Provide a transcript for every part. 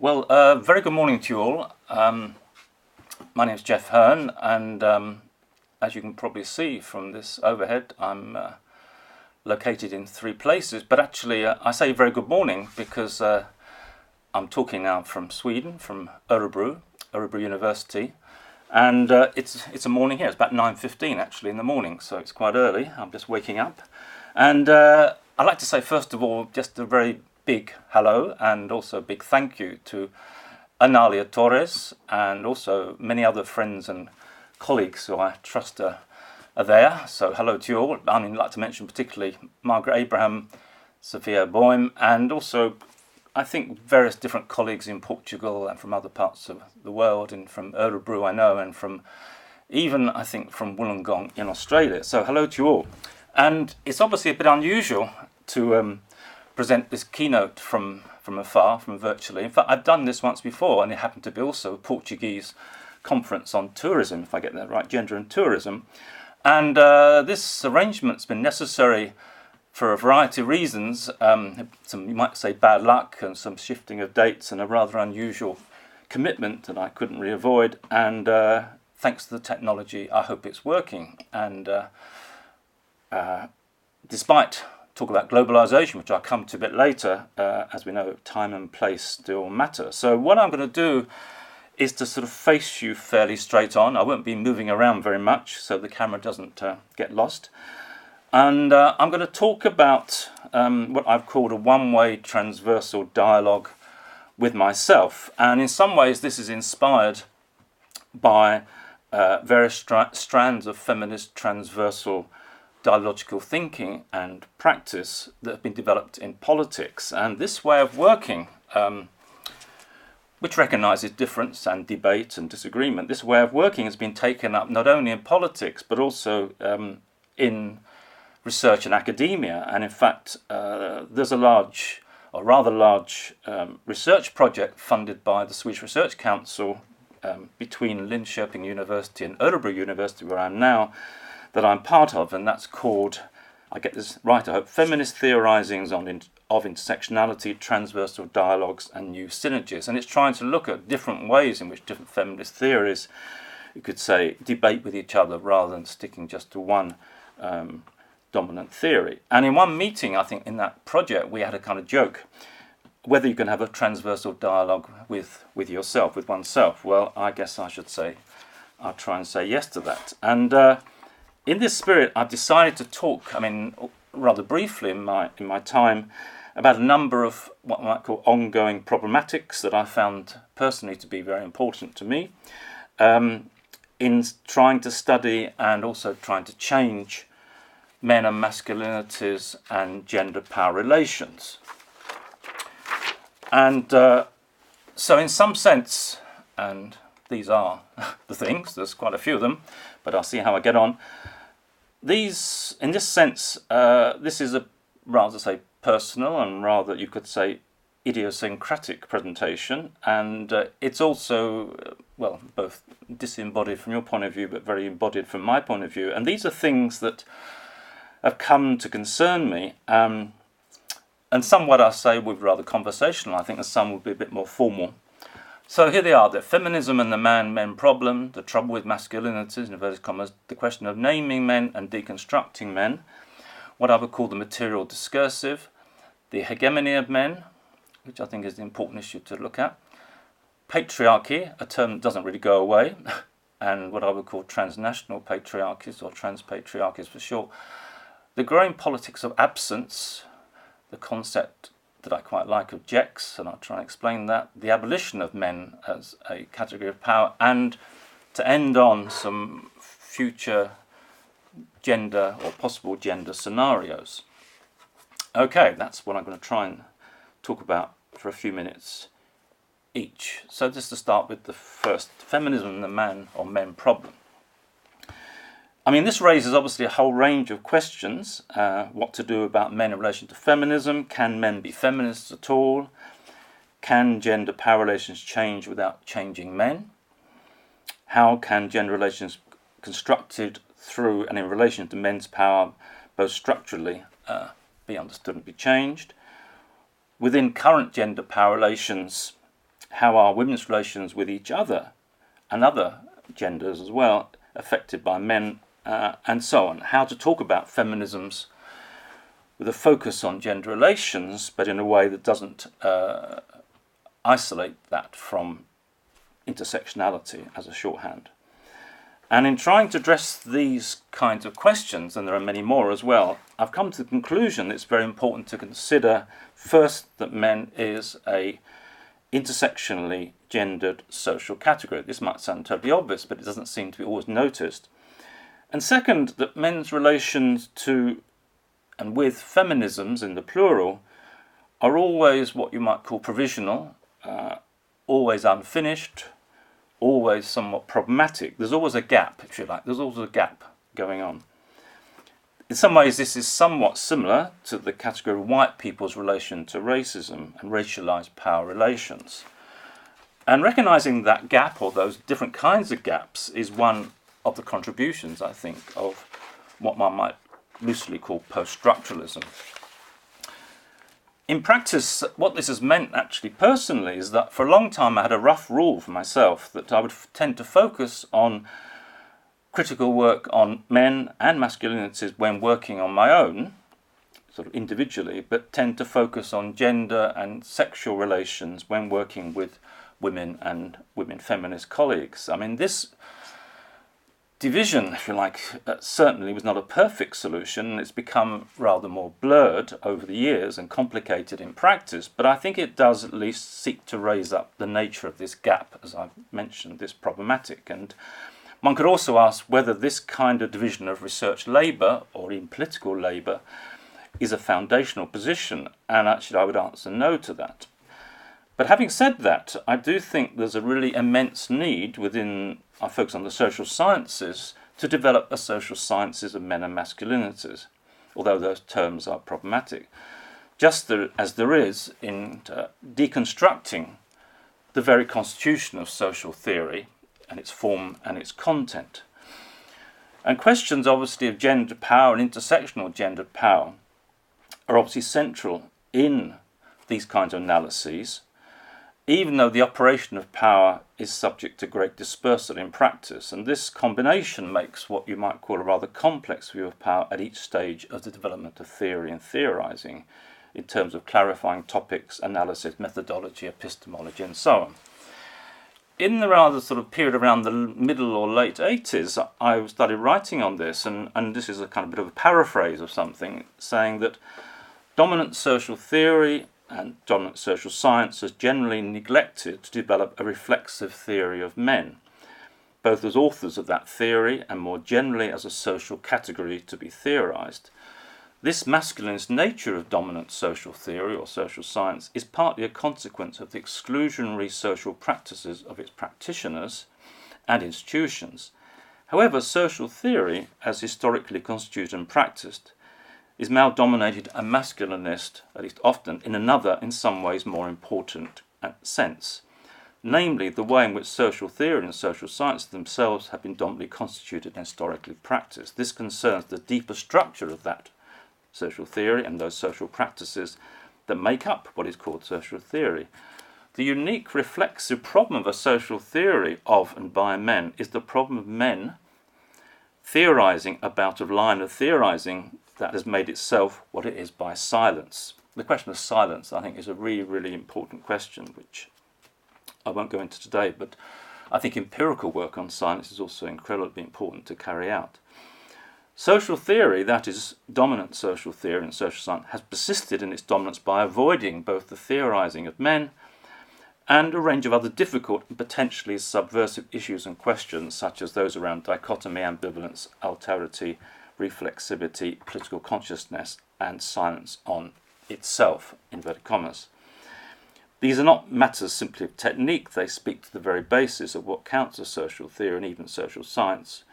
Well, very good morning to you all. My name is Jeff Hearn, and as you can probably see from this overhead, I'm located in three places. But actually, I say very good morning because I'm talking now from Sweden, from Örebro University, and it's a morning here. It's about 9:15 actually in the morning, so it's quite early. I'm just waking up, and I'd like to say first of all just a very big hello and also a big thank you to Analia Torres and also many other friends and colleagues who I trust are there. So hello to you all. I'd like to mention particularly Margaret Abraham, Sophia Boehm, and also I think various different colleagues in Portugal and from other parts of the world, and from Örebro I know, and from even I think from Wollongong in Australia. So hello to you all. And it's obviously a bit unusual to present this keynote from afar, from virtually. In fact, I've done this once before, and it happened to be also a Portuguese conference on tourism, if I get that right, gender and tourism. And this arrangement's been necessary for a variety of reasons. Some, you might say, bad luck and some shifting of dates and a rather unusual commitment that I couldn't really avoid. And thanks to the technology, I hope it's working. And despite talk about globalization, which I'll come to a bit later, as we know, time and place still matter. So what I'm going to do is to sort of face you fairly straight on. I won't be moving around very much so the camera doesn't get lost. And I'm going to talk about what I've called a one-way transversal dialogue with myself. And in some ways this is inspired by various strands of feminist transversal dialogical thinking and practice that have been developed in politics. And this way of working, which recognises difference and debate and disagreement, this way of working has been taken up not only in politics but also in research and academia. And in fact, there's a large, or rather large, research project funded by the Swedish Research Council between Linköping University and Örebro University, where I'm now, that I'm part of, and that's called, I get this right I hope, Feminist Theorisings of Intersectionality, Transversal Dialogues and New Synergies. And it's trying to look at different ways in which different feminist theories, you could say, debate with each other rather than sticking just to one dominant theory. And in one meeting, I think in that project, we had a kind of joke, whether you can have a transversal dialogue with yourself, with oneself. Well, I guess I should say, I'll try and say yes to that. And in this spirit, I've decided to talk, rather briefly in my time, about a number of what I might call ongoing problematics that I found personally to be very important to me in trying to study and also trying to change men and masculinities and gender power relations. And so in some sense, and these are the things, there's quite a few of them, but I'll see how I get on. These, in this sense, this is a rather say personal and rather you could say idiosyncratic presentation, and it's also well, both disembodied from your point of view but very embodied from my point of view. And these are things that have come to concern me, and somewhat I say with rather conversational, I think, and some would be a bit more formal. So here they are: the feminism and the man-men problem, the trouble with masculinities, in inverted commas, the question of naming men and deconstructing men, what I would call the material discursive, the hegemony of men, which I think is the important issue to look at, patriarchy, a term that doesn't really go away, and what I would call transnational patriarchies, or transpatriarchies for short, the growing politics of absence, the concept that I quite like of Jex, and I'll try and explain that, the abolition of men as a category of power, and to end on some future gender or possible gender scenarios. Okay, that's what I'm going to try and talk about for a few minutes each. So just to start with the first, feminism and the man or men problem. This raises obviously a whole range of questions. What to do about men in relation to feminism? Can men be feminists at all? Can gender power relations change without changing men? How can gender relations constructed through and in relation to men's power, both structurally, be understood and be changed? Within current gender power relations, how are women's relations with each other and other genders as well affected by men, and so on. How to talk about feminisms with a focus on gender relations, but in a way that doesn't isolate that from intersectionality as a shorthand. And in trying to address these kinds of questions, and there are many more as well, I've come to the conclusion that it's very important to consider first that men is a intersectionally gendered social category. This might sound totally obvious, but it doesn't seem to be always noticed. And second, that men's relations to and with feminisms in the plural are always what you might call provisional, always unfinished, always somewhat problematic. There's always a gap, if you like. There's always a gap going on. In some ways, this is somewhat similar to the category of white people's relation to racism and racialized power relations. And recognizing that gap, or those different kinds of gaps, is one of the contributions, I think, of what one might loosely call post-structuralism. In practice, what this has meant actually personally is that for a long time I had a rough rule for myself that I would tend to focus on critical work on men and masculinities when working on my own, sort of individually, but tend to focus on gender and sexual relations when working with women and women feminist colleagues. I mean, this division, if you like, certainly was not a perfect solution. It's become rather more blurred over the years and complicated in practice, but I think it does at least seek to raise up the nature of this gap, as I've mentioned, this problematic. And one could also ask whether this kind of division of research labour, or even political labour, is a foundational position, and actually I would answer no to that. But having said that, I do think there's a really immense need within, I focus on the social sciences, to develop a social sciences of men and masculinities, although those terms are problematic, just as there is in deconstructing the very constitution of social theory and its form and its content. And questions obviously of gender power and intersectional gender power are obviously central in these kinds of analyses, even though the operation of power is subject to great dispersal in practice. And this combination makes what you might call a rather complex view of power at each stage of the development of theory and theorizing, in terms of clarifying topics, analysis, methodology, epistemology, and so on. In the rather sort of period around the middle or late 80s, I started writing on this, and this is a kind of bit of a paraphrase of something, saying that dominant social theory and dominant social science has generally neglected to develop a reflexive theory of men, both as authors of that theory and more generally as a social category to be theorized. This masculinist nature of dominant social theory or social science is partly a consequence of the exclusionary social practices of its practitioners and institutions. However, social theory, as historically constituted and practiced, is now dominated and masculinist, at least often, in another, in some ways more important sense, namely the way in which social theory and social science themselves have been dominantly constituted and historically practiced. This concerns the deeper structure of that social theory and those social practices that make up what is called social theory. The unique reflexive problem of a social theory of and by men is the problem of men theorizing about a line of theorizing that has made itself what it is by silence. The question of silence, I think, is a really, really important question, which I won't go into today, but I think empirical work on silence is also incredibly important to carry out. Social theory, that is dominant social theory and social science, has persisted in its dominance by avoiding both the theorizing of men and a range of other difficult and potentially subversive issues and questions, such as those around dichotomy, ambivalence, alterity, reflexivity, political consciousness, and silence on itself, inverted commas. These are not matters simply of technique. They speak to the very basis of what counts as social theory and even social science,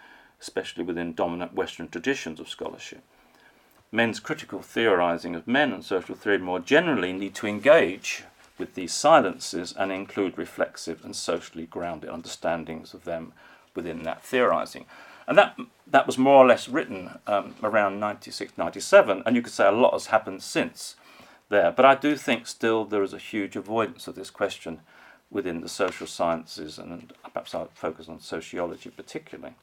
especially within dominant Western traditions of scholarship. Men's critical theorizing of men and social theory more generally need to engage with these silences and include reflexive and socially grounded understandings of them within that theorizing. And that was more or less written around 96, 97, and you could say a lot has happened since there. But I do think still there is a huge avoidance of this question within the social sciences, and perhaps I'll focus on sociology particularly.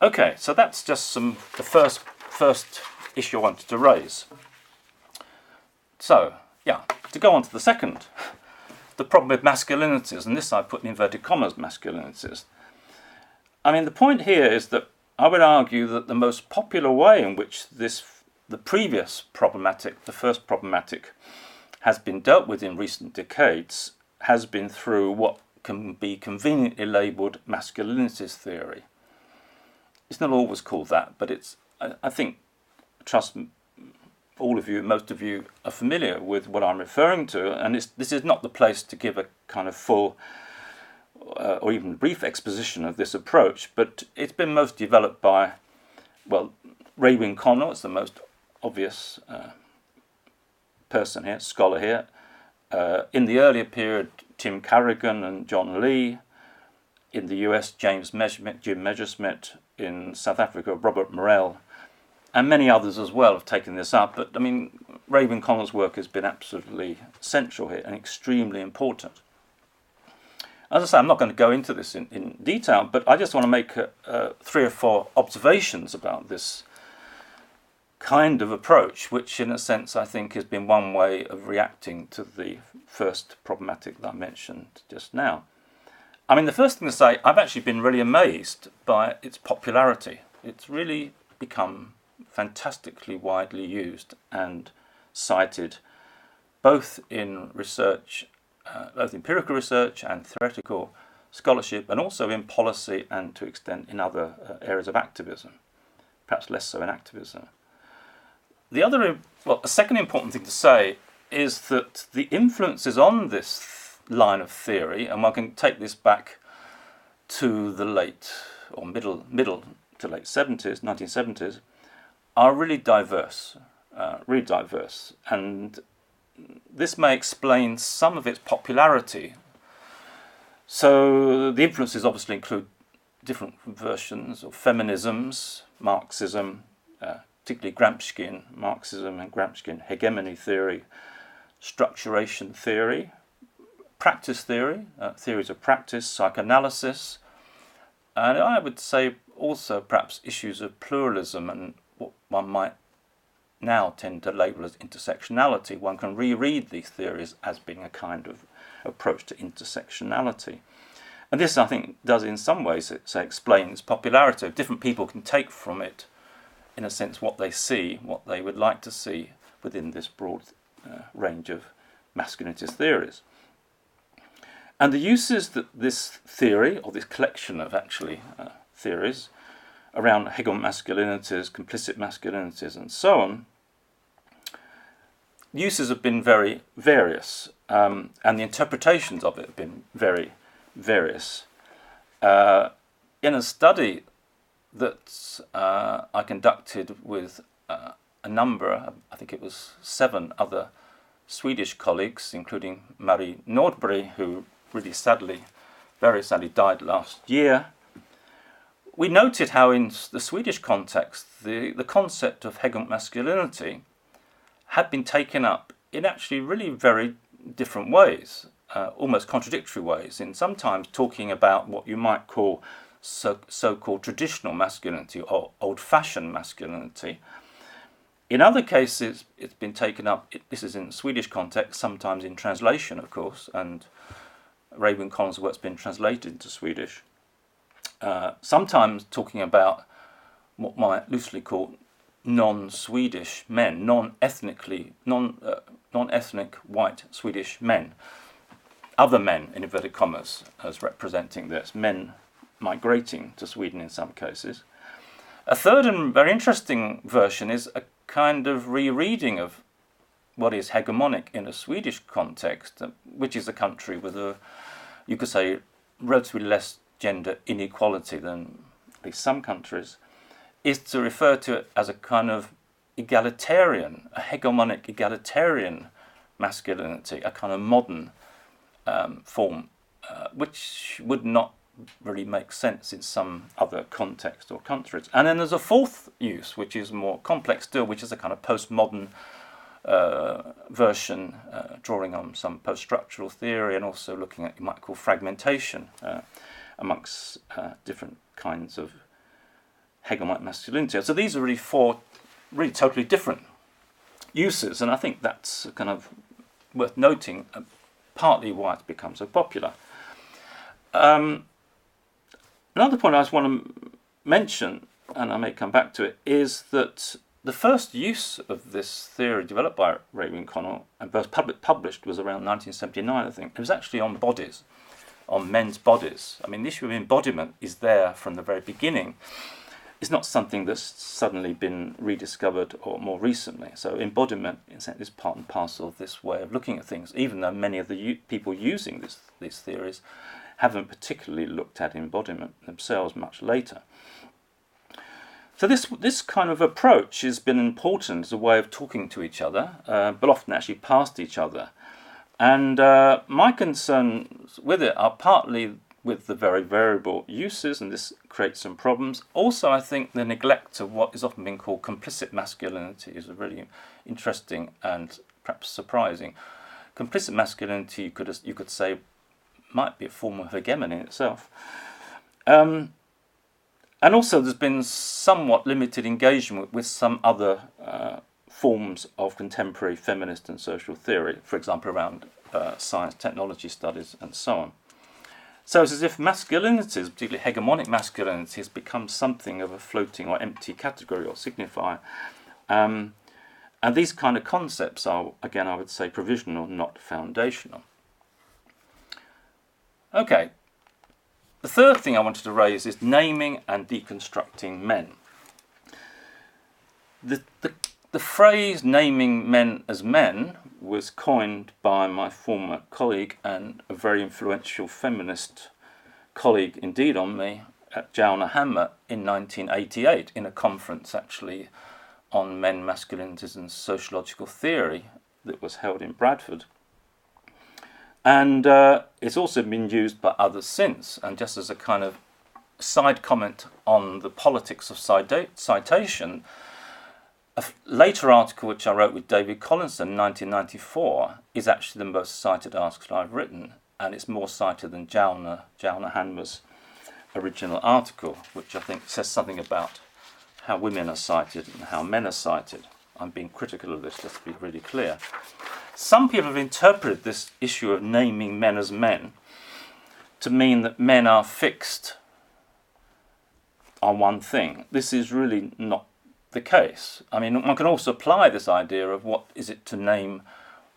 Okay, so that's just the first issue I wanted to raise. So, yeah, to go on to the second, the problem with masculinities, and this I put in inverted commas, masculinities. I mean, the point here is that I would argue that the most popular way in which the first problematic, has been dealt with in recent decades has been through what can be conveniently labelled masculinities theory. It's not always called that, but I think, trust me, most of you are familiar with what I'm referring to, and this is not the place to give a kind of full or even brief exposition of this approach, but it's been most developed by, well, Raewyn Connell is the most obvious person here, scholar here. In the earlier period, Tim Carrigan and John Lee. In the US, Jim Messerschmidt. In South Africa, Robert Morell. And many others as well have taken this up. But, I mean, Raewyn Connell's work has been absolutely central here and extremely important. As I say, I'm not going to go into this in detail, but I just want to make 3 or 4 observations about this kind of approach, which in a sense I think has been one way of reacting to the first problematic that I mentioned just now. I mean, the first thing to say, I've actually been really amazed by its popularity. It's really become fantastically widely used and cited, both in research, both empirical research and theoretical scholarship, and also in policy and to extent in other areas of activism, perhaps less so in activism. A second important thing to say is that the influences on this line of theory, and one can take this back to the late or middle to late 1970s, are really diverse, and this may explain some of its popularity. So the influences obviously include different versions of feminisms, Marxism, particularly Gramscian Marxism and Gramscian hegemony theory, structuration theory, practice theory, theories of practice, psychoanalysis, and I would say also perhaps issues of pluralism and what one might now tend to label as intersectionality. One can reread these theories as being a kind of approach to intersectionality. And this, I think, does in some ways explain its popularity. Different people can take from it, in a sense, what they see, what they would like to see within this broad range of masculinities theories. And the uses that this theory, or this collection of actually theories, around hegemonic masculinities, complicit masculinities, and so on, uses have been very various, and the interpretations of it have been very various. In a study that I conducted with a number, I think it was 7 other Swedish colleagues, including Marie Nordberg, who really very sadly died last year, we noted how in the Swedish context the concept of hegemonic masculinity had been taken up in actually really very different ways, almost contradictory ways, in sometimes talking about what you might call so-called traditional masculinity or old-fashioned masculinity. In other cases, it's been taken up, this is in the Swedish context, sometimes in translation, of course, and Raewyn Connell's work's been translated into Swedish. Sometimes talking about what might loosely call non-Swedish men, non-ethnic white Swedish men, other men in inverted commas as representing this, men migrating to Sweden in some cases. A third and very interesting version is a kind of rereading of what is hegemonic in a Swedish context, which is a country with you could say, relatively less gender inequality than at least some countries, is to refer to it as a kind of egalitarian, a hegemonic egalitarian masculinity, a kind of modern form, which would not really make sense in some other context or countries. And then there's a fourth use, which is more complex still, which is a kind of postmodern version drawing on some post-structural theory and also looking at what you might call fragmentation amongst different kinds of hegemonic masculinity. So these are really four really totally different uses, and I think that's kind of worth noting, partly why it's become so popular. Another point I just want to mention, and I may come back to it, is that the first use of this theory developed by Raymond Connell and first published was around 1979, I think. It was actually on bodies, on men's bodies. I mean, the issue of embodiment is there from the very beginning. It's not something that's suddenly been rediscovered or more recently. So embodiment is part and parcel of this way of looking at things, even though many of the people using these theories haven't particularly looked at embodiment themselves much later. So this kind of approach has been important as a way of talking to each other, but often actually past each other. And my concerns with it are partly with the very variable uses, and this creates some problems. Also, I think the neglect of what is often been called complicit masculinity is really interesting and perhaps surprising. Complicit masculinity, you could say, might be a form of hegemony in itself. And also there's been somewhat limited engagement with some other forms of contemporary feminist and social theory, for example around science, technology studies and so on. So it's as if masculinities, particularly hegemonic masculinity, has become something of a floating or empty category or signifier. And these kind of concepts are, again, I would say provisional, not foundational. Okay, the third thing I wanted to raise is naming and deconstructing men. The phrase naming men as men was coined by my former colleague and a very influential feminist colleague indeed on me, Jauna Hammer, in 1988 in a conference actually on men, masculinities and sociological theory that was held in Bradford. And it's also been used by others since. And just as a kind of side comment on the politics of citation, a later article which I wrote with David Collinson in 1994 is actually the most cited article I've written, and it's more cited than Jauna Hammer's original article, which I think says something about how women are cited and how men are cited. I'm being critical of this, just to be really clear. Some people have interpreted this issue of naming men as men to mean that men are fixed on one thing. This is really not the case. I mean, one can also apply this idea of what is it to name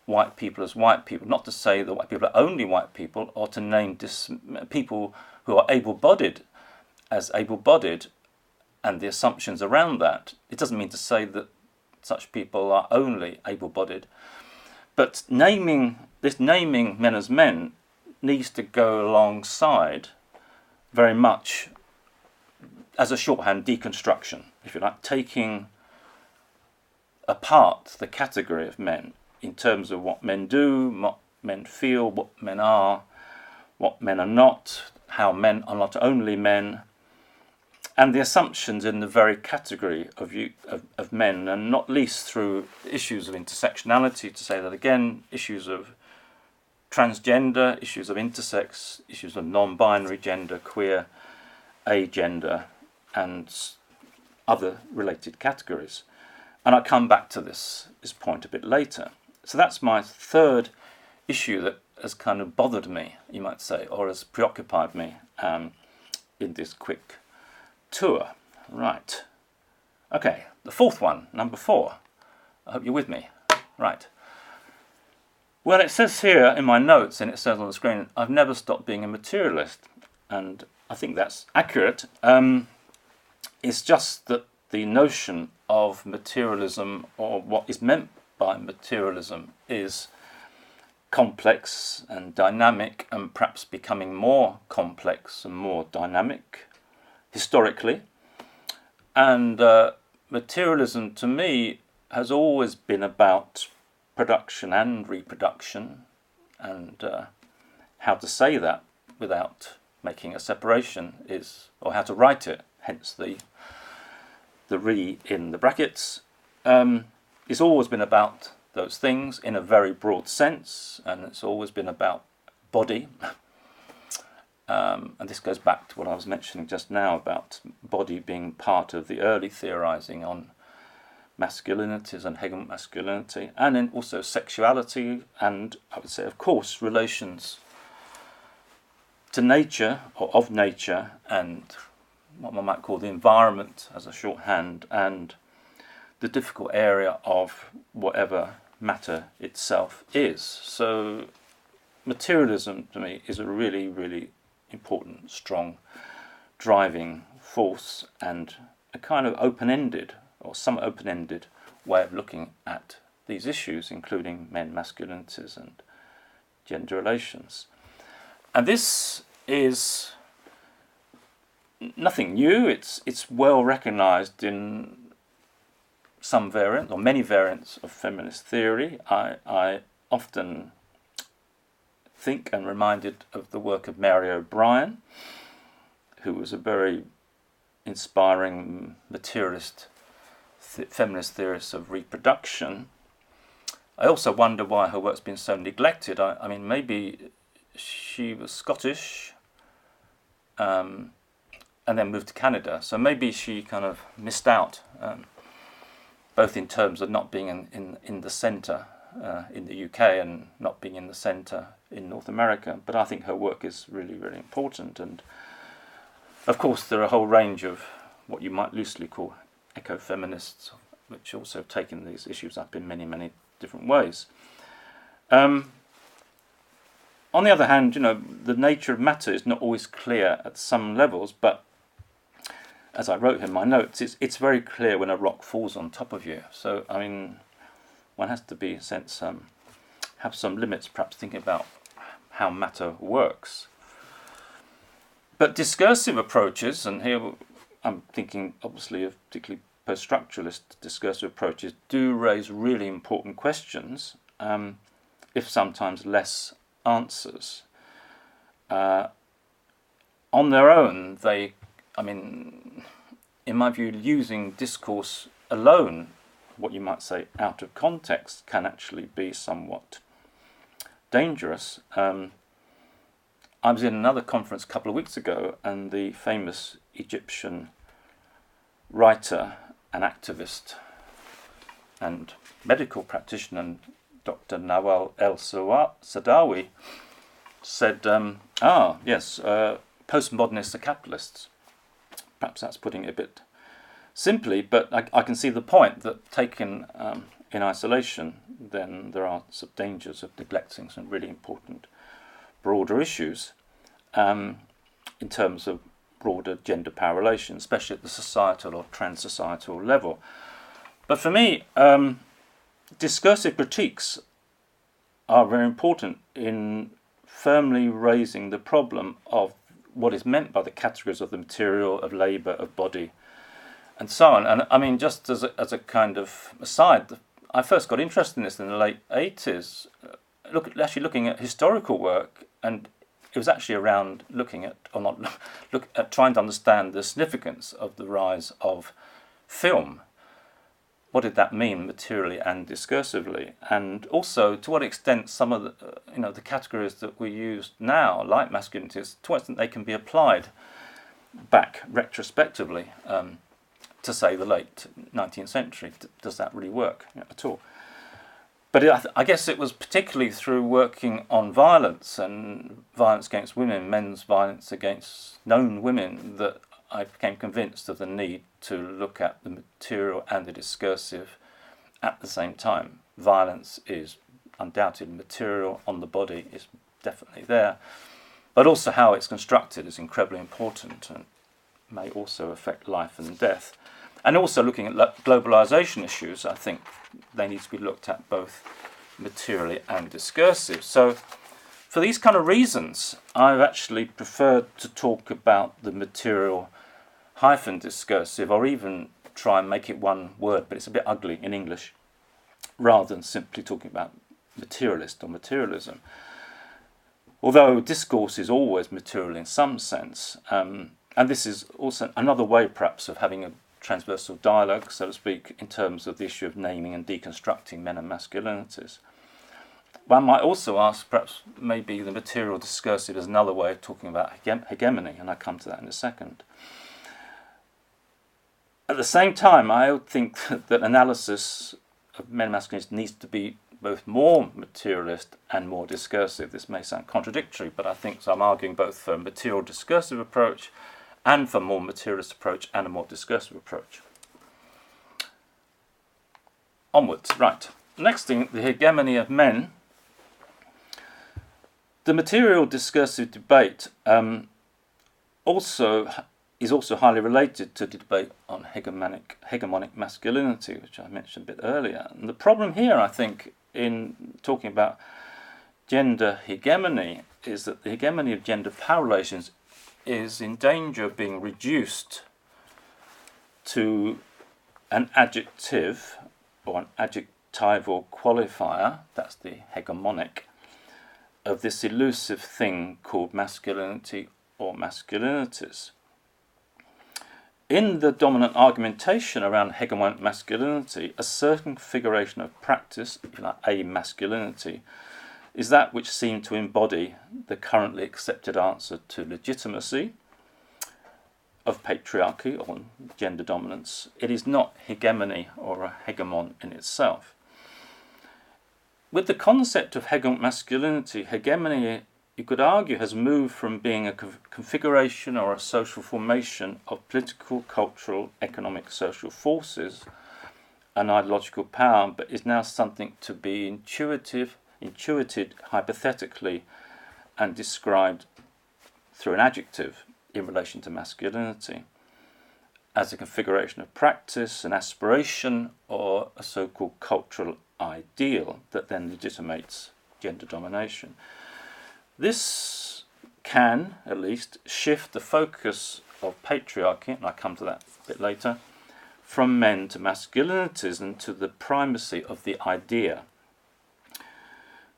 white people as white people, not to say that white people are only white people, or to name people who are able-bodied as able-bodied and the assumptions around that. It doesn't mean to say that such people are only able-bodied, but naming men as men needs to go alongside very much as a shorthand deconstruction, if you like, taking apart the category of men in terms of what men do, what men feel, what men are not, how men are not only men, and the assumptions in the very category of men, and not least through issues of intersectionality, to say that again, issues of transgender, issues of intersex, issues of non-binary gender, queer, agender, and other related categories. And I'll come back to this point a bit later. So that's my third issue that has kind of bothered me, you might say, or has preoccupied me in this quick tour. Right. Okay, the fourth one, number 4. I hope you're with me. Right. Well, it says here in my notes, and it says on the screen, I've never stopped being a materialist. And I think that's accurate. It's just that the notion of materialism, or what is meant by materialism, is complex and dynamic, and perhaps becoming more complex and more dynamic historically. And materialism to me has always been about production and reproduction, and how to say that without making a separation is, or how to write it, hence the re in the brackets, it's always been about those things in a very broad sense, and it's always been about body. And this goes back to what I was mentioning just now about body being part of the early theorizing on masculinities and hegemonic masculinity, and then also sexuality, and I would say, of course, relations to nature, or of nature, and what one might call the environment as a shorthand, and the difficult area of whatever matter itself is. So materialism to me is a really, really important, strong, driving force, and a kind of open-ended, or somewhat open-ended way of looking at these issues, including men, masculinities, and gender relations. And this is nothing new. It's well recognized in some variants, or many variants of feminist theory. I often think and reminded of the work of Mary O'Brien, who was a very inspiring materialist feminist theorist of reproduction. I also wonder why her work's been so neglected. I mean, maybe she was Scottish and then moved to Canada, so maybe she kind of missed out, both in terms of not being in the centre in the UK and not being in the centre in North America. But I think her work is really, really important. And of course there are a whole range of what you might loosely call ecofeminists, which also have taken these issues up in many, many different ways. On the other hand, the nature of matter is not always clear at some levels, but as I wrote in my notes, it's very clear when a rock falls on top of you. So, I mean, one has to be, in a sense, have some limits, perhaps thinking about how matter works. But discursive approaches, and here I'm thinking obviously of particularly post-structuralist discursive approaches, do raise really important questions, if sometimes less answers. On their own, in my view, using discourse alone, what you might say out of context, can actually be somewhat dangerous. I was in another conference a couple of weeks ago, and the famous Egyptian writer and activist and medical practitioner Dr. Nawal El-Sadawi said, postmodernists are capitalists. Perhaps that's putting it a bit simply, but I can see the point that taken in isolation, then there are some dangers of neglecting some really important broader issues in terms of broader gender power relations, especially at the societal or trans-societal level. But for me, discursive critiques are very important in firmly raising the problem of what is meant by the categories of the material, of labour, of body, and so on. And I mean, just as a kind of aside, I first got interested in this in the late 80s, looking at historical work, and it was actually around trying to understand the significance of the rise of film. What did that mean materially and discursively? And also, to what extent some of the categories that we use now, like masculinities, to what extent they can be applied back retrospectively to, say, the late 19th century. Does that really work at all? But I guess it was particularly through working on violence and violence against women, men's violence against known women, that I became convinced of the need to look at the material and the discursive at the same time. Violence is undoubtedly material, on the body is definitely there, but also how it's constructed is incredibly important and may also affect life and death. And also looking at globalization issues, I think they need to be looked at both materially and discursive. So for these kind of reasons, I've actually preferred to talk about the material hyphen discursive, or even try and make it one word, but it's a bit ugly in English, rather than simply talking about materialist or materialism. Although discourse is always material in some sense, and this is also another way perhaps of having a transversal dialogue, so to speak, in terms of the issue of naming and deconstructing men and masculinities. One might also ask, perhaps maybe the material discursive is another way of talking about hegemony, and I'll come to that in a second. At the same time, I would think that analysis of men and masculinities needs to be both more materialist and more discursive. This may sound contradictory, but I think so I'm arguing both for a material discursive approach and for a more materialist approach and a more discursive approach. Onwards, right. Next thing, the hegemony of men. The material discursive debate is also highly related to the debate on hegemonic masculinity, which I mentioned a bit earlier. And the problem here, I think, in talking about gender hegemony is that the hegemony of gender power relations is in danger of being reduced to an adjective or an adjectival qualifier, that's the hegemonic, of this elusive thing called masculinity or masculinities. In the dominant argumentation around hegemonic masculinity, a certain configuration of practice, if you like, a masculinity, is that which seemed to embody the currently accepted answer to legitimacy of patriarchy or gender dominance. It is not hegemony or a hegemon in itself. With the concept of hegemonic masculinity, hegemony, you could argue, has moved from being a configuration or a social formation of political, cultural, economic, social forces and ideological power, but is now something to be intuited hypothetically and described through an adjective in relation to masculinity as a configuration of practice, an aspiration, or a so-called cultural ideal that then legitimates gender domination. This can, at least, shift the focus of patriarchy, and I'll come to that a bit later, from men to masculinities and to the primacy of the idea.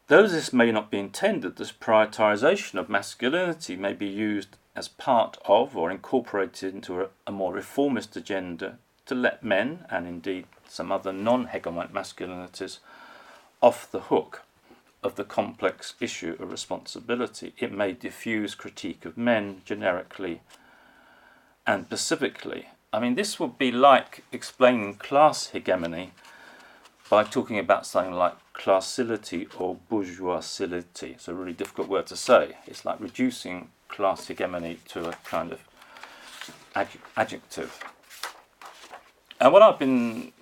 Though this may not be intended, this prioritization of masculinity may be used as part of or incorporated into a more reformist agenda to let men, and indeed some other non-hegemonic masculinities, off the hook of the complex issue of responsibility. It may diffuse critique of men generically and specifically. I mean, this would be like explaining class hegemony by talking about something like classility or bourgeoisility. It's a really difficult word to say. It's like reducing class hegemony to a kind of adjective. And what I've been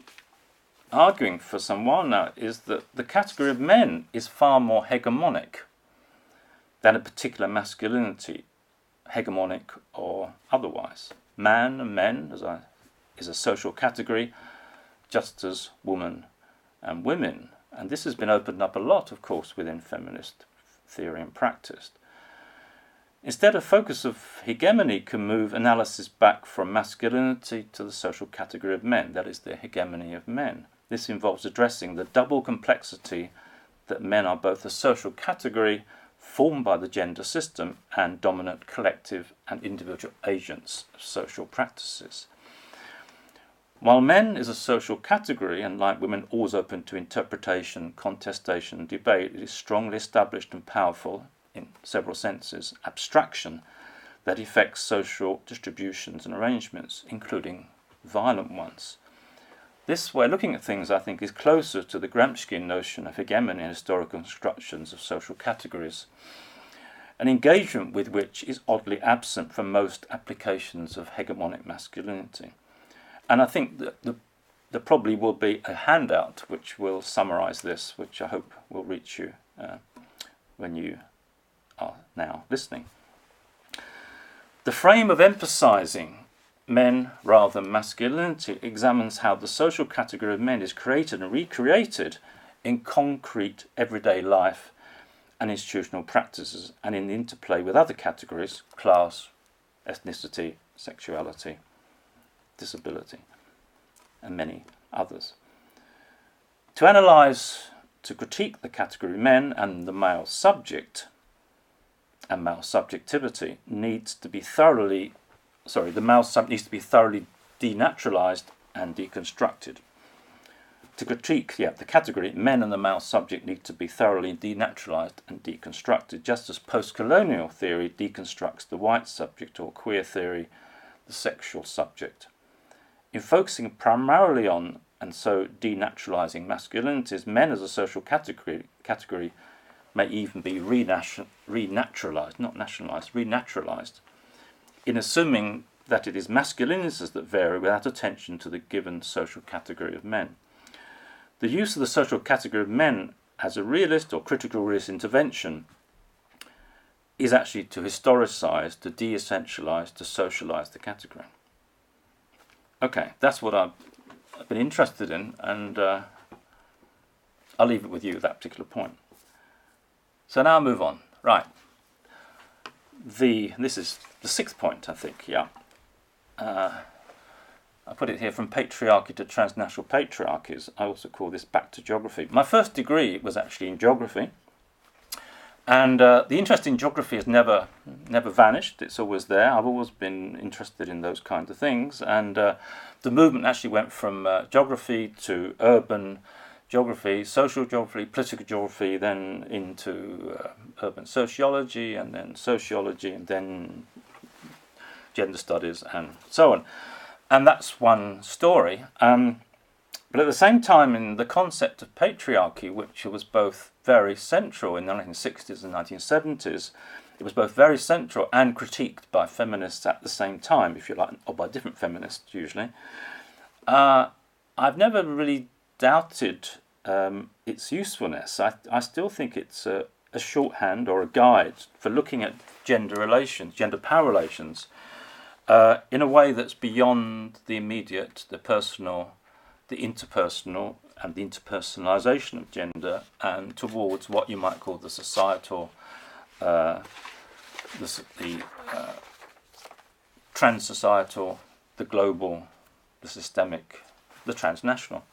arguing for some while now is that the category of men is far more hegemonic than a particular masculinity, hegemonic or otherwise. Man and men is a social category, just as woman and women. And this has been opened up a lot, of course, within feminist theory and practice. Instead, a focus of hegemony can move analysis back from masculinity to the social category of men, that is, the hegemony of men. This involves addressing the double complexity that men are both a social category formed by the gender system and dominant collective and individual agents of social practices. While men is a social category and, like women, always open to interpretation, contestation and debate, it is strongly established and powerful, in several senses, abstraction that affects social distributions and arrangements, including violent ones. This way of looking at things, I think, is closer to the Gramscian notion of hegemony in historical constructions of social categories, an engagement with which is oddly absent from most applications of hegemonic masculinity. And I think that there probably will be a handout which will summarise this, which I hope will reach you when you are now listening. The frame of emphasising men rather than masculinity examines how the social category of men is created and recreated in concrete everyday life and institutional practices and in the interplay with other categories, class, ethnicity, sexuality, disability, and many others. To analyse, to critique the category of men and the male subject the male subject needs to be thoroughly denaturalized and deconstructed. To critique the category, men and the male subject need to be thoroughly denaturalized and deconstructed, just as post-colonial theory deconstructs the white subject, or queer theory the sexual subject. In focusing primarily on, and so denaturalizing, masculinities, men as a social category may even be renaturalized, not nationalized, renaturalized, in assuming that it is masculinities that vary without attention to the given social category of men. The use of the social category of men as a realist or critical realist intervention is actually to historicize, to de-essentialize, to socialize the category. Okay, that's what I've been interested in, and I'll leave it with you at that particular point. So now I'll move on. Right. This is the 6th point, I think, yeah. I put it here, from patriarchy to transnational patriarchies. I also call this back to geography. My first degree was actually in geography. And the interest in geography has never vanished. It's always there. I've always been interested in those kinds of things. And the movement actually went from geography to urban geography, social geography, political geography, then into urban sociology, and then gender studies, and so on. And that's one story. But at the same time, in the concept of patriarchy, which was both very central in the 1960s and 1970s, it was both very central and critiqued by feminists at the same time, if you like, or by different feminists usually. I've never really doubted its usefulness. I still think it's a shorthand or a guide for looking at gender relations, gender power relations, in a way that's beyond the immediate, the personal, the interpersonal, and the interpersonalization of gender, and towards what you might call the societal, the trans-societal, the global, the systemic, the transnational.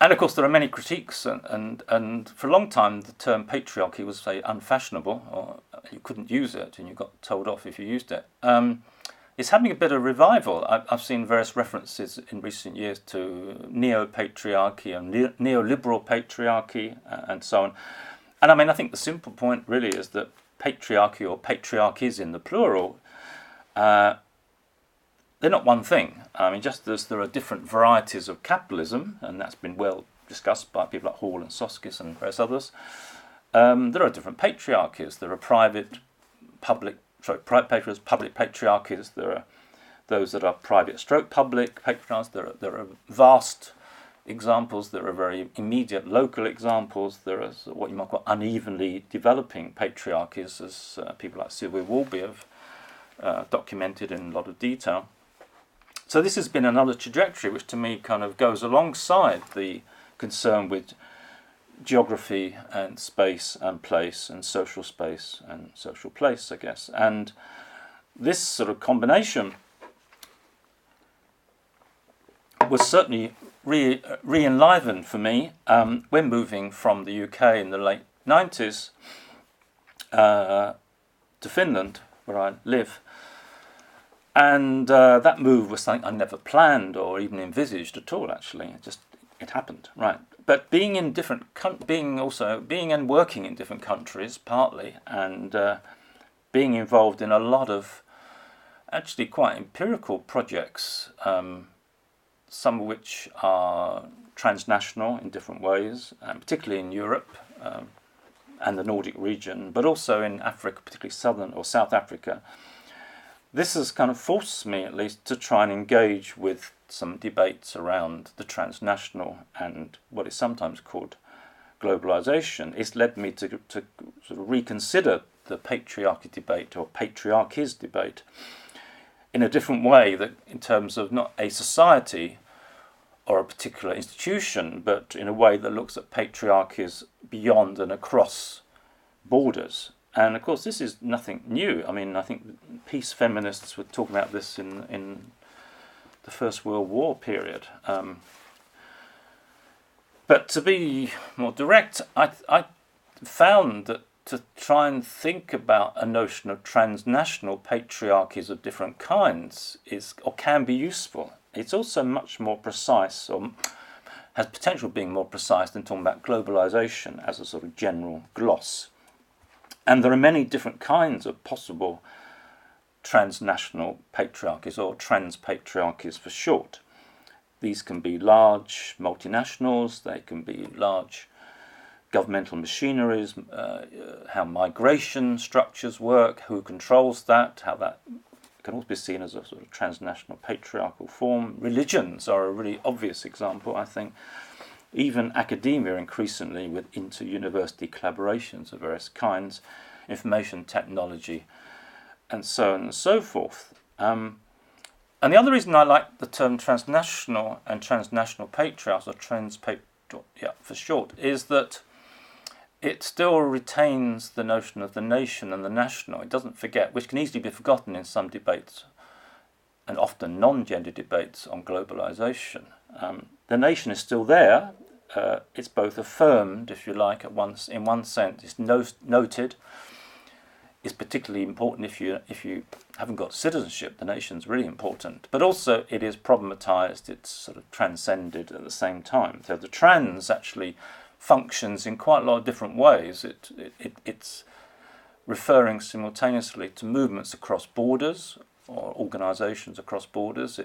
And of course there are many critiques, and for a long time the term patriarchy was, say, unfashionable, or you couldn't use it and you got told off if you used it. It's having a bit of revival. I've seen various references in recent years to neo-patriarchy and neoliberal patriarchy and so on. And I mean, I think the simple point really is that patriarchy, or patriarchies in the plural, they're not one thing. I mean, just as there are different varieties of capitalism, and that's been well discussed by people like Hall and Soskis and various others, there are different patriarchies. There are private patriarchies, public patriarchies. There are those that are private stroke public patriarchies. There are vast examples. There are very immediate local examples. There are what you might call unevenly developing patriarchies, as people like Sylvia Walby have documented in a lot of detail. So this has been another trajectory which to me kind of goes alongside the concern with geography and space and place and social space and social place, I guess. And this sort of combination was certainly re-enlivened for me when moving from the UK in the late 90s to Finland, where I live. And that move was something I never planned or even envisaged at all, actually. It happened, right. But being in different, being and working in different countries, partly, and being involved in a lot of actually quite empirical projects, some of which are transnational in different ways, particularly in Europe and the Nordic region, but also in Africa, particularly Southern or South Africa. This has kind of forced me, at least, to try and engage with some debates around the transnational and what is sometimes called globalization. It's led me to sort of reconsider the patriarchy debate, or patriarchies debate, in a different way, that in terms of not a society or a particular institution, but in a way that looks at patriarchies beyond and across borders. And of course, this is nothing new. I mean, I think peace feminists were talking about this in the First World War period. But to be more direct, I found that to try and think about a notion of transnational patriarchies of different kinds is, or can be useful. It's also much more precise, or has potential of being more precise than talking about globalization as a sort of general gloss. And there are many different kinds of possible transnational patriarchies, or trans-patriarchies for short. These can be large multinationals, they can be large governmental machineries, how migration structures work, who controls that, how that can also be seen as a sort of transnational patriarchal form. Religions are a really obvious example, I think. Even academia increasingly with inter-university collaborations of various kinds, information technology, and so on and so forth. And the other reason I like the term transnational and transnational patriarchs, or for short, is that it still retains the notion of the nation and the national. It doesn't forget, which can easily be forgotten in some debates, and often non-gender debates on globalization. The nation is still there. It's both affirmed, if you like, in one sense. It's noted. It's particularly important if you haven't got citizenship. The nation's really important. But also it is problematized. It's sort of transcended at the same time. So the trans actually functions in quite a lot of different ways. It's referring simultaneously to movements across borders, or organizations across borders,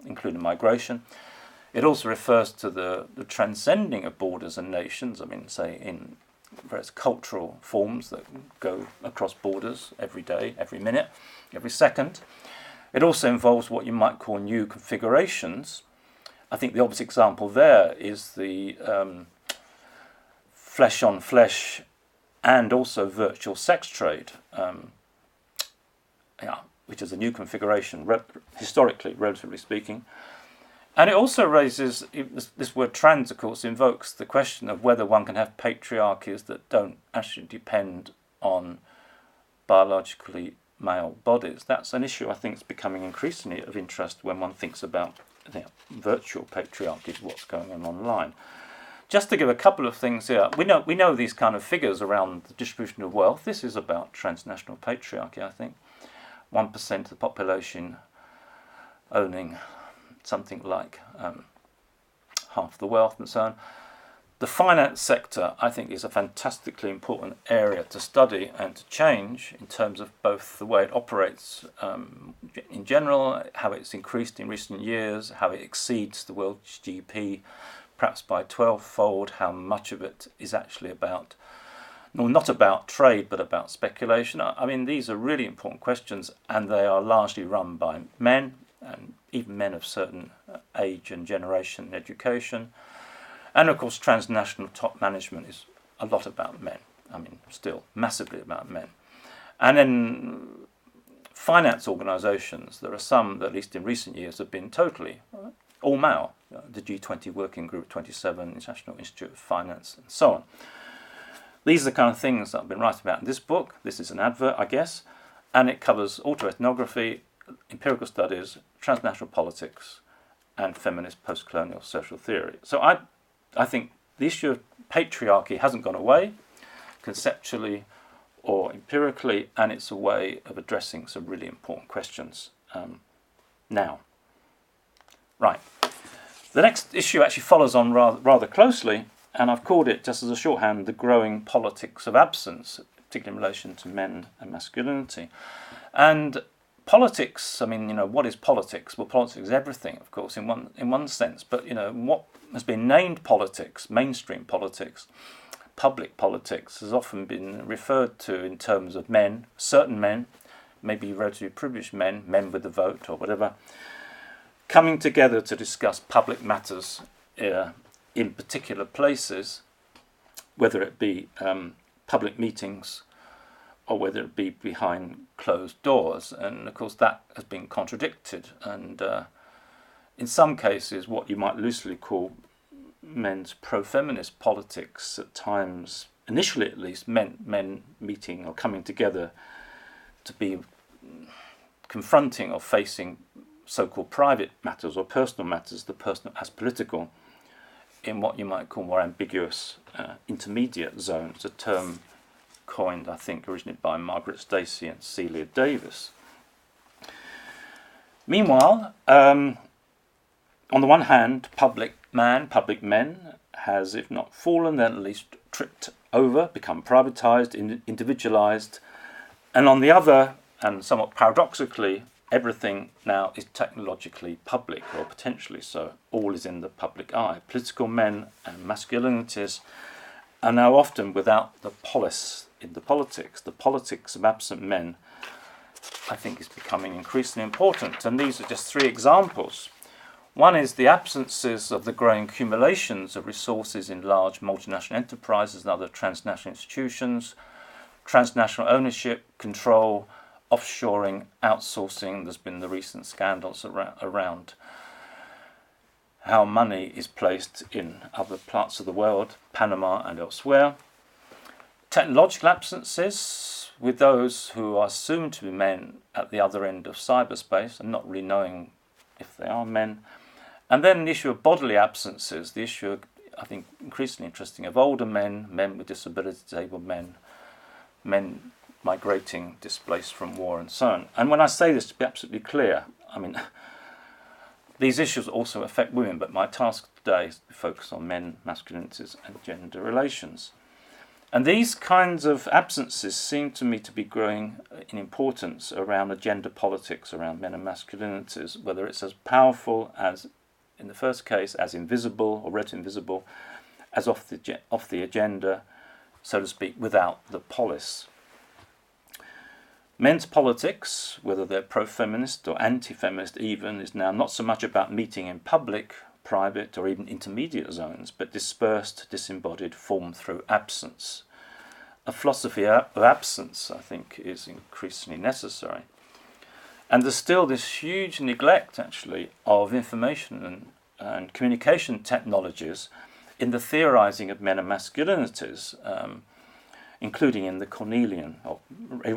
including migration. It also refers to the transcending of borders and nations. I mean, say, in various cultural forms that go across borders every day, every minute, every second. It also involves what you might call new configurations. I think the obvious example there is the flesh-on-flesh and also virtual sex trade, which is a new configuration, historically, relatively speaking. And it also raises, this word trans, of course, invokes the question of whether one can have patriarchies that don't actually depend on biologically male bodies. That's an issue I think is becoming increasingly of interest when one thinks about virtual patriarchies, what's going on online. Just to give a couple of things here, we know these kind of figures around the distribution of wealth. This is about transnational patriarchy, I think. 1% of the population owning something like half the wealth and so on. The finance sector, I think, is a fantastically important area to study and to change in terms of both the way it operates in general, how it's increased in recent years, how it exceeds the world's GDP, perhaps by 12-fold, how much of it is actually about, not about trade, but about speculation. I mean, these are really important questions, and they are largely run by men, and even men of certain age and generation and education. And of course, transnational top management is a lot about men. I mean, still massively about men. And then finance organisations, there are some that, at least in recent years, have been totally all male. The G20 Working Group 27, International Institute of Finance, and so on. These are the kind of things that I've been writing about in this book. This is an advert, I guess, and it covers autoethnography, empirical studies, transnational politics, and feminist post-colonial social theory. So I think the issue of patriarchy hasn't gone away, conceptually or empirically, and it's a way of addressing some really important questions now. Right. The next issue actually follows on rather closely, and I've called it, just as a shorthand, the growing politics of absence, particularly in relation to men and masculinity. And politics, I mean, what is politics? Well, politics is everything, of course, in one sense. But, what has been named politics, mainstream politics, public politics, has often been referred to in terms of men, certain men, maybe relatively privileged men, men with the vote or whatever, coming together to discuss public matters in particular places, whether it be public meetings or whether it be behind closed doors. And of course that has been contradicted, and in some cases what you might loosely call men's pro-feminist politics at times, initially at least, meant men meeting or coming together to be confronting or facing so-called private matters or personal matters, the personal as political, in what you might call more ambiguous intermediate zones, a term coined, I think, originally by Margaret Stacey and Celia Davis. Meanwhile, on the one hand, public men has, if not fallen, then at least tripped over, become privatised, individualised, and on the other, and somewhat paradoxically, everything now is technologically public, or potentially so. All is in the public eye. Political men and masculinities are now often without the polis in the politics. The politics of absent men, I think, is becoming increasingly important. And these are just three examples. One is the absences of the growing accumulations of resources in large multinational enterprises and other transnational institutions, transnational ownership, control, offshoring, outsourcing. There's been the recent scandals around how money is placed in other parts of the world, Panama and elsewhere. Technological absences, with those who are assumed to be men at the other end of cyberspace and not really knowing if they are men. And then the issue of bodily absences, the issue, I think, increasingly interesting, of older men, men with disabilities, disabled men, men migrating, displaced from war and so on. And when I say this, to be absolutely clear, I mean, these issues also affect women, but my task today is to focus on men, masculinities and gender relations. And these kinds of absences seem to me to be growing in importance around the gender politics, around men and masculinities, whether it's as powerful as, in the first case, as invisible or red invisible, as off the agenda, so to speak, without the polis. Men's politics, whether they're pro-feminist or anti-feminist even, is now not so much about meeting in public, private or even intermediate zones, but dispersed, disembodied, formed through absence. A philosophy of absence, I think, is increasingly necessary. And there's still this huge neglect, actually, of information and communication technologies in the theorising of men and masculinities, including in the Cornelian or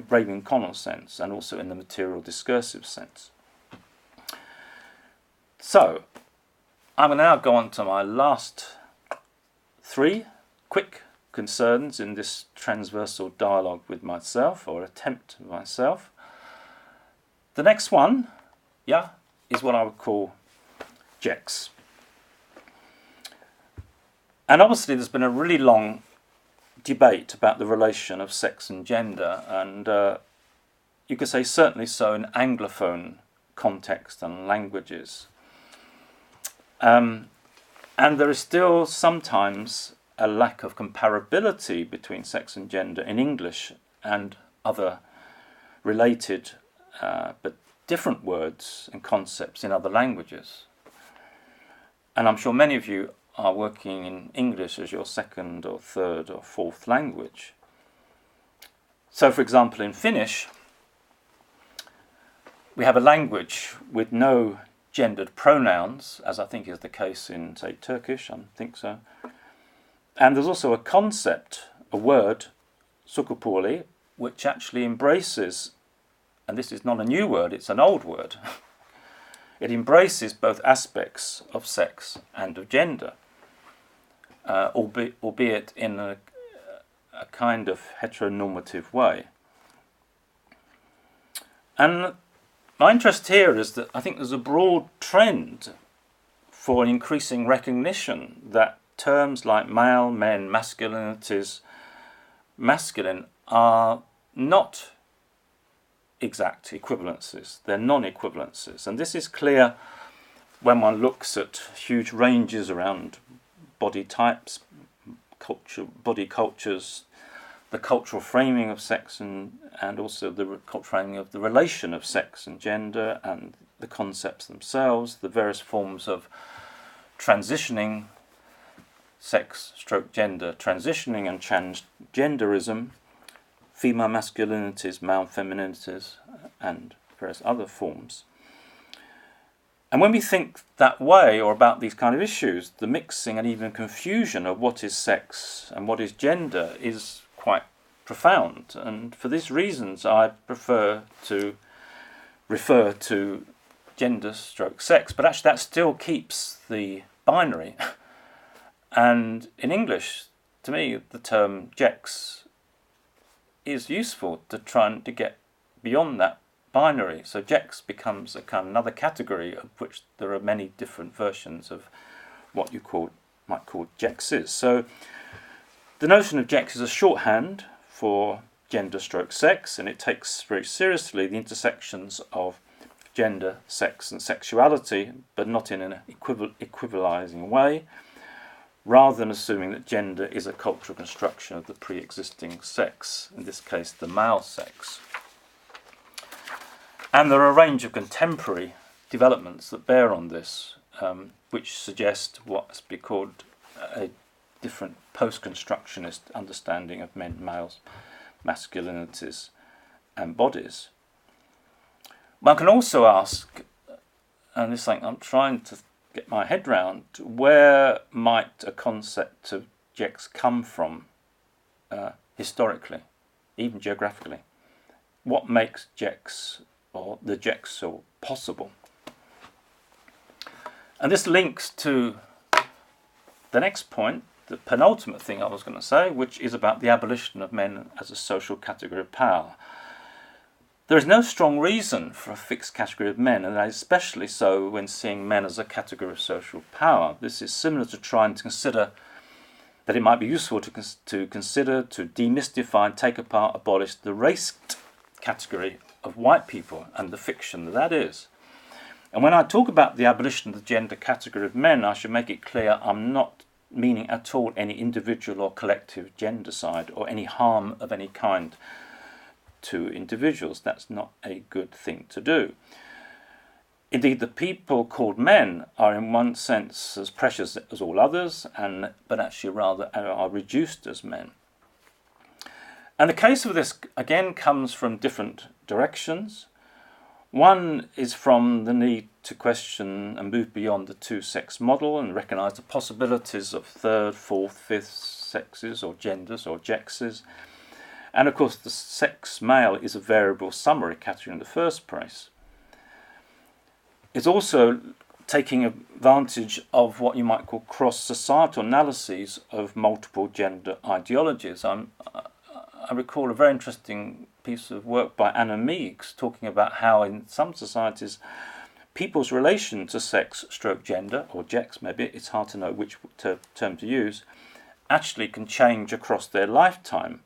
Raven-Connell sense, and also in the material discursive sense. So, I will now go on to my last three quick concerns in this transversal dialogue with myself, or attempt of myself. The next one, is what I would call GEX. And obviously there's been a really long debate about the relation of sex and gender, and you could say certainly so in Anglophone context and languages. And there is still sometimes a lack of comparability between sex and gender in English and other related but different words and concepts in other languages. And I'm sure many of you are working in English as your second or third or fourth language. So, for example, in Finnish, we have a language with no gendered pronouns, as I think is the case in, say, Turkish, I think so. And there's also a concept, a word, sukupuoli, which actually embraces, and this is not a new word, it's an old word, it embraces both aspects of sex and of gender, albeit in a kind of heteronormative way. And my interest here is that I think there's a broad trend for an increasing recognition that terms like male, men, masculinities, masculine are not exact equivalencies, they're non-equivalencies. And this is clear when one looks at huge ranges around body types, body cultures, the cultural framing of sex and also the cultural framing of the relation of sex and gender and the concepts themselves, the various forms of transitioning, sex/gender transitioning and transgenderism, female masculinities, male femininities, and various other forms. And when we think that way or about these kind of issues, the mixing and even confusion of what is sex and what is gender is quite profound. And for these reasons, I prefer to refer to gender/sex, but actually that still keeps the binary. And in English, to me, the term GEX is useful to try and to get beyond that binary. So Jex becomes a kind of another category of which there are many different versions of what you might call Jexes. So the notion of Jex is a shorthand for gender stroke sex, and it takes very seriously the intersections of gender, sex and sexuality, but not in an equivalizing way, rather than assuming that gender is a cultural construction of the pre-existing sex, in this case the male sex. And there are a range of contemporary developments that bear on this, which suggest what's been called a different post-constructionist understanding of men, males, masculinities and bodies. One can also ask, and this is something I'm trying to get my head round, where might a concept of Jex come from historically, even geographically? What makes Jex or the Jexal possible? And this links to the next point, the penultimate thing I was going to say, which is about the abolition of men as a social category of power. There is no strong reason for a fixed category of men, and especially so when seeing men as a category of social power. This is similar to trying to consider that it might be useful to consider, to demystify and take apart, abolish the race category of white people and the fiction that is. And when I talk about the abolition of the gender category of men, I should make it clear I'm not meaning at all any individual or collective gendercide or any harm of any kind to individuals. That's not a good thing to do. Indeed, the people called men are in one sense as precious as all others, but actually rather are reduced as men. And the case of this again comes from different directions. One is from the need to question and move beyond the two-sex model and recognise the possibilities of third, fourth, fifth sexes or genders or Jexes. And of course the sex male is a variable summary category in the first place. It's also taking advantage of what you might call cross-societal analyses of multiple gender ideologies. I recall a very interesting piece of work by Anna Meeks talking about how in some societies people's relation to sex stroke gender, or Jex maybe, it's hard to know which term to use, actually can change across their lifetime.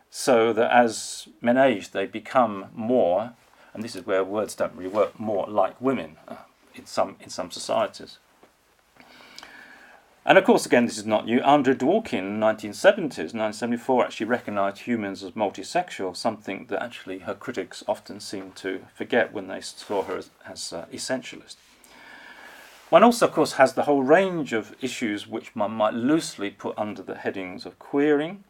So that as men age they become more, and this is where words don't really work, more like women in some societies. And of course, again, this is not new. Andrea Dworkin in the 1970s, 1974, actually recognised humans as multisexual, something that actually her critics often seem to forget when they saw her as essentialist. One also, of course, has the whole range of issues which one might loosely put under the headings of queering,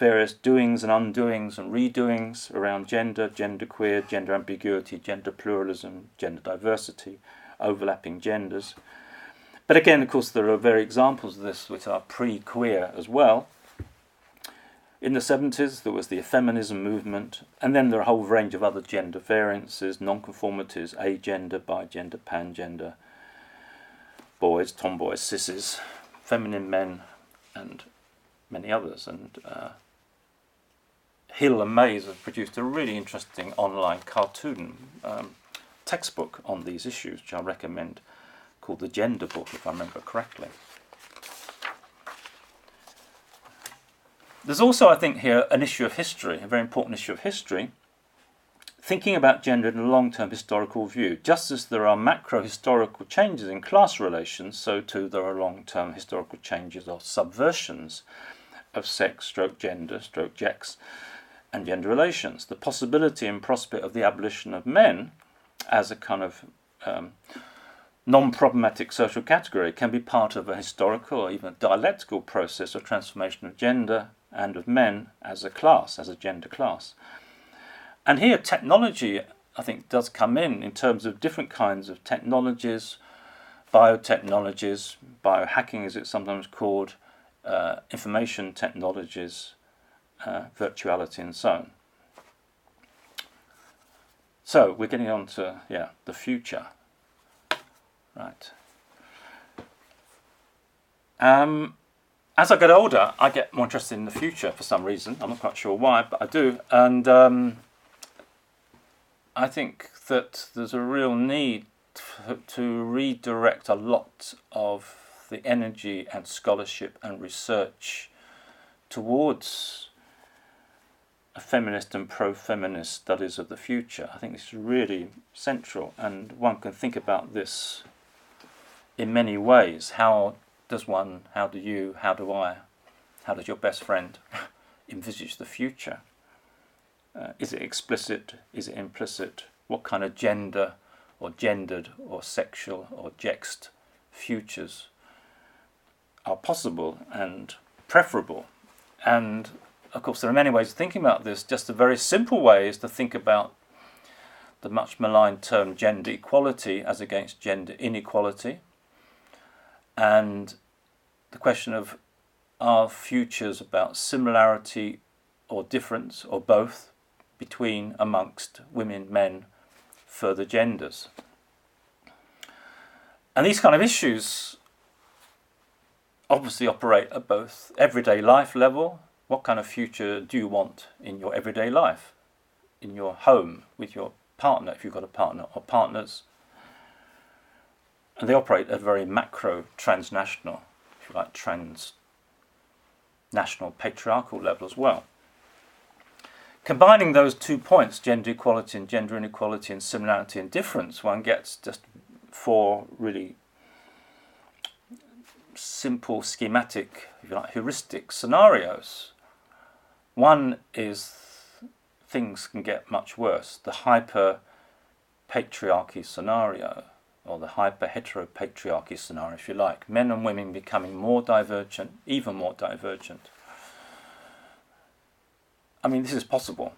various doings and undoings and redoings around gender, genderqueer, gender ambiguity, gender pluralism, gender diversity, overlapping genders. But again, of course, there are very examples of this which are pre-queer as well. In the 70s, there was the effeminism movement, and then there are a whole range of other gender variances, nonconformities, agender, bigender, pangender, boys, tomboys, sissies, feminine men, and many others. And Hill and Mays have produced a really interesting online cartoon textbook on these issues, which I recommend, called The Gender Book, if I remember correctly. There's also, I think, here an issue of history, a very important issue of history, thinking about gender in a long-term historical view. Just as there are macro-historical changes in class relations, so too there are long-term historical changes or subversions of sex, stroke gender, stroke Jex, and gender relations. The possibility and prospect of the abolition of men as a kind of non-problematic social category can be part of a historical or even a dialectical process of transformation of gender and of men as a class, as a gender class. And here technology, I think, does come in terms of different kinds of technologies, biotechnologies, biohacking as it's sometimes called, information technologies, virtuality and so on. So we're getting on to the future. Right. As I get older, I get more interested in the future for some reason. I'm not quite sure why, but I do. And I think that there's a real need to redirect a lot of the energy and scholarship and research towards a feminist and pro-feminist studies of the future. I think this is really central, and one can think about this in many ways. How does one, how do you, how do I, how does your best friend envisage the future? Is it explicit? Is it implicit? What kind of gender or gendered or sexual or jext futures are possible and preferable? And of course there are many ways of thinking about this. Just a very simple way is to think about the much maligned term gender equality as against gender inequality, and the question of, are futures about similarity or difference or both between, amongst women, men, further genders? And these kind of issues obviously operate at both everyday life level. What kind of future do you want in your everyday life, in your home, with your partner, if you've got a partner or partners? And they operate at a very macro, transnational, if you like, transnational patriarchal level as well. Combining those 2 points, gender equality and gender inequality, and similarity and difference, one gets just 4 really simple, schematic, if you like, heuristic scenarios. One is things can get much worse. The hyper-patriarchy scenario, or the hyper-heteropatriarchy scenario, if you like. Men and women becoming more divergent, even more divergent. I mean, this is possible.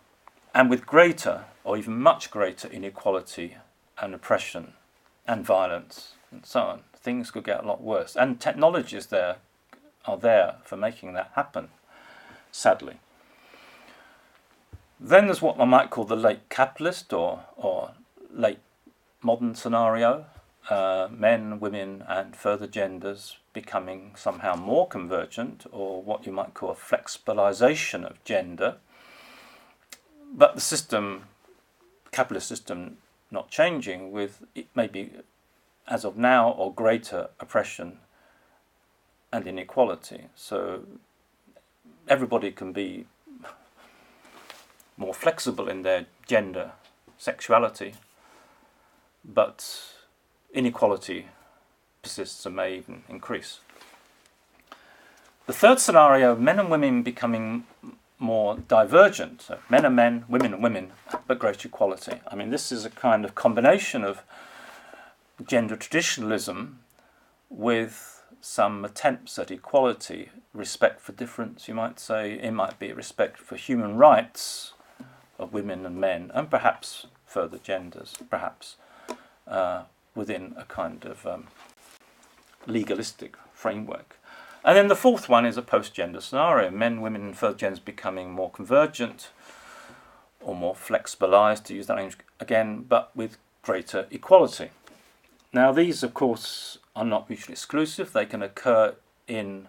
And with greater, or even much greater, inequality and oppression and violence and so on, things could get a lot worse. And technologies are there for making that happen, sadly. Then there's what I might call the late capitalist or late modern scenario. Men, women and further genders becoming somehow more convergent, or what you might call a flexibilization of gender. But the system, capitalist system, not changing, with maybe, as of now, or greater oppression and inequality. So everybody can be more flexible in their gender, sexuality, but inequality persists and may even increase. The third scenario, men and women becoming more divergent. So men are men, women are women, but greater equality. I mean, this is a kind of combination of gender traditionalism with some attempts at equality, respect for difference, you might say. It might be respect for human rights of women and men, and perhaps further genders, perhaps within a kind of legalistic framework. And then the fourth one is a post-gender scenario. Men, women and further genders becoming more convergent or more flexibilized, to use that language again, but with greater equality. Now these, of course, are not mutually exclusive. They can occur in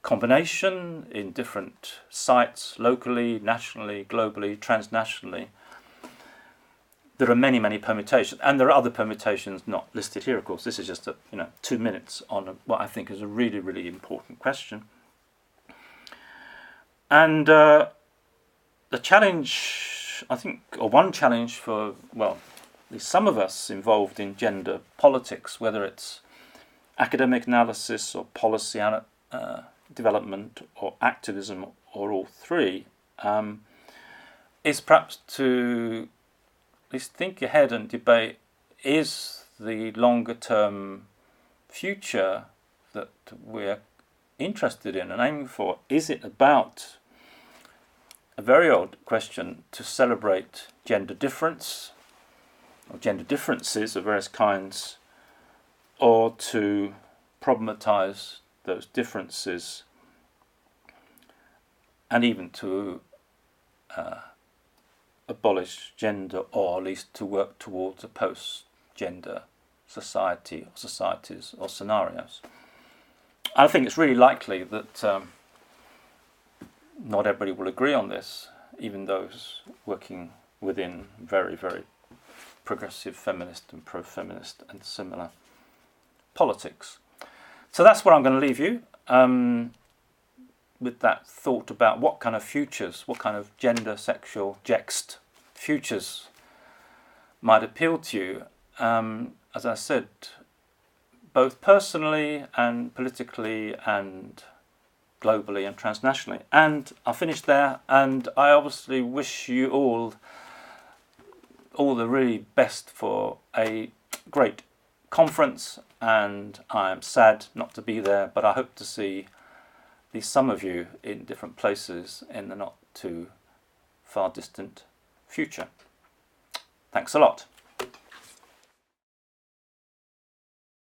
combination in different sites, locally, nationally, globally, transnationally. There are many, many permutations, and there are other permutations not listed here, of course. This is just 2 minutes on what I think is a really, really important question. And the challenge, I think, or one challenge for, well, at least some of us involved in gender politics, whether it's academic analysis or policy development or activism or all three, is perhaps to at least think ahead and debate, is the longer term future that we're interested in and aiming for, is it about a very old question to celebrate gender difference or gender differences of various kinds, or to problematize those differences and even to abolish gender, or at least to work towards a post-gender society or societies or scenarios? I think it's really likely that not everybody will agree on this, even those working within very, very progressive feminist and pro-feminist and similar politics. So that's where I'm going to leave you, with that thought about what kind of futures, what kind of gender, sexual, jext futures might appeal to you. As I said, both personally and politically and globally and transnationally. And I'll finish there, and I obviously wish you all the really best for a great conference, and I am sad not to be there, but I hope to see at least some of you in different places in the not too far distant future. Thanks a lot.